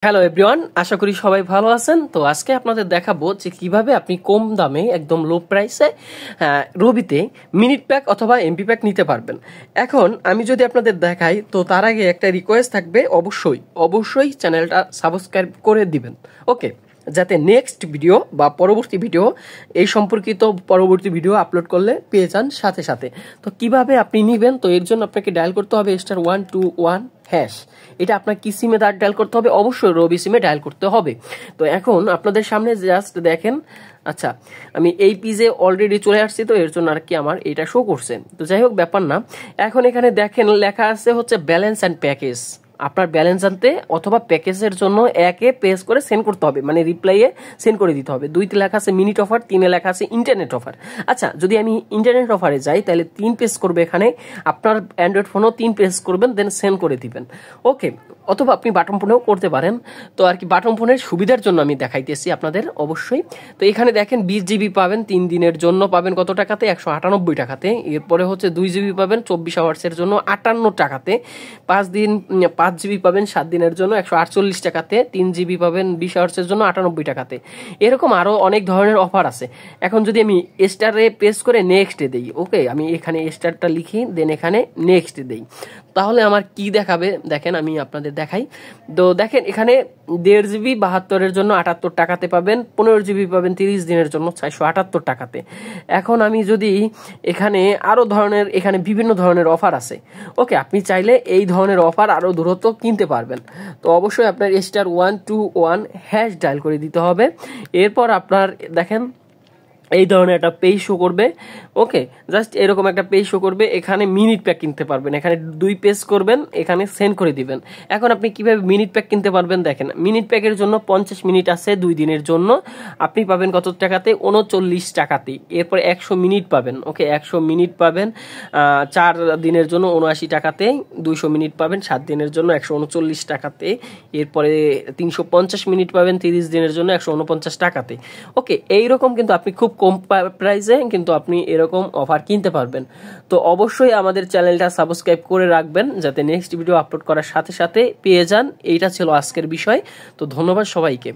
Hello everyone, আশা করি সবাই ভালো আছেন। তো আজকে আপনাদের দেখাবো যে কিভাবে আপনি কম দামে একদম লো প্রাইসে রবিতে মিনিট প্যাক অথবা এমপি প্যাক নিতে পারবেন। এখন আমি যদি আপনাদের দেখাই, তো তার আগে একটা রিকোয়েস্ট থাকবে, অবশ্যই চ্যানেলটা সাবস্ক্রাইব করে দিবেন, ওকে, যাতে নেক্সট ভিডিও বা পরবর্তী ভিডিও এই সম্পর্কিত পরবর্তী ভিডিও আপলোড করলে পেয়ে যান সাথে সাথে। তো কিভাবে আপনি নেবেন, তো এর জন্য আপনাকে ডায়াল করতে হবে *121#। এটা আপনার কি সিমে ডায়াল করতে হবে? অবশ্যই রবি সিমে ডায়াল করতে হবে। তো এখন আপনাদের সামনে জাস্ট দেখেন, আচ্ছা আমি এই পেজে অলরেডি চলে আসছি, তো এর জন্য আর কি আমার এটা শো করছে। তো যাই হোক, ব্যাপার না। এখন এখানে দেখেন লেখা আছে হচ্ছে ব্যালেন্স অ্যান্ড প্যাকেজ। আপনার ব্যালেন্স আনতে অথবা প্যাকেজের জন্য একে পেজ করে সেন্ড করতে হবে, মানে রিপ্লাইয়ে সেন্ড করে দিতে হবে। 2-তে লেখা আছে মিনিট অফার, 3-এ লেখা আছে ইন্টারনেট অফার। আচ্ছা, যদি আমি ইন্টারনেট অফারে যাই তাহলে 3 পেজ করবে এখানে। আপনার অ্যান্ড্রয়েড ফোনও 3 পেজ করবেন, দেন সেন্ড করে দিবেন, ওকে। অথবা আপনি বাটন ফোনেও করতে পারেন। তো আর কি বাটন ফোনের সুবিধার জন্য আমি দেখাইতেছি আপনাদের অবশ্যই। তো এখানে দেখেন 20 জিবি পাবেন 3 দিনের জন্য, পাবেন কত টাকাতে? 198 টাকাতে। এরপরে হচ্ছে 2 জিবি পাবেন 24 আওয়ার্সের জন্য 58 টাকাতে। 5 জিবি পাবেন 7 দিনের জন্য 148 টাকাতে। 3 জিবি পাবেন 20 আওয়ার্সের জন্য 98 টাকাতে। এরকম আরও অনেক ধরনের অফার আছে। এখন যদি আমি স্টারে প্রেস করে নেক্সট দিই, ওকে, আমি এখানে স্টারটা লিখি, দেন এখানে নেক্সট দিই, তাহলে আমার কি দেখাবে দেখেন, আমি আপনাদের দেখাই। তো দেখেন এখানে 1.5 জিবি 72-এর জন্য 78 টাকাতে পাবেন, 15 জিবি পাবেন 30 দিনের জন্য 678 টাকাতে। এখন আমি যদি এখানে আরও ধরনের, এখানে বিভিন্ন ধরনের অফার আছে, ওকে, আপনি চাইলে এই ধরনের অফার আরও দ্রুত কিনতে পারবেন। তো অবশ্যই আপনার *121# ডায়াল করে দিতে হবে। এরপর আপনার দেখেন এই ধরনের একটা পেজ শো করবে, ওকে, জাস্ট এরকম একটা পেজ শো করবে। এখানে মিনিট প্যাক কিনতে পারবেন, এখানে 2 পেজ করবেন, এখানে সেন্ড করে দিবেন। এখন আপনি কিভাবে মিনিট প্যাক কিনতে পারবেন দেখেন, মিনিট প্যাকের জন্য 50 মিনিট আছে 2 দিনের জন্য, আপনি পাবেন কত টাকাতে? 39 টাকাতে। এরপর 100 মিনিট পাবেন, ওকে, 100 মিনিট পাবেন 4 দিনের জন্য 79 টাকাতে। 200 মিনিট পাবেন 7 দিনের জন্য 139 টাকাতে। এরপরে 350 মিনিট পাবেন 30 দিনের জন্য 149 টাকাতে, ওকে। এইরকম কিন্তু আপনি খুব কম প্রাইসে কিন্তু আপনি এরকম অফার কিনতে পারবেন। তো অবশ্যই আমাদের চ্যানেলটা সাবস্ক্রাইব করে রাখবেন, যাতে নেক্সট ভিডিও আপলোড করার সাথে সাথে পেয়ে যান। এইটা ছিল আজকের বিষয়। তো ধন্যবাদ সবাইকে।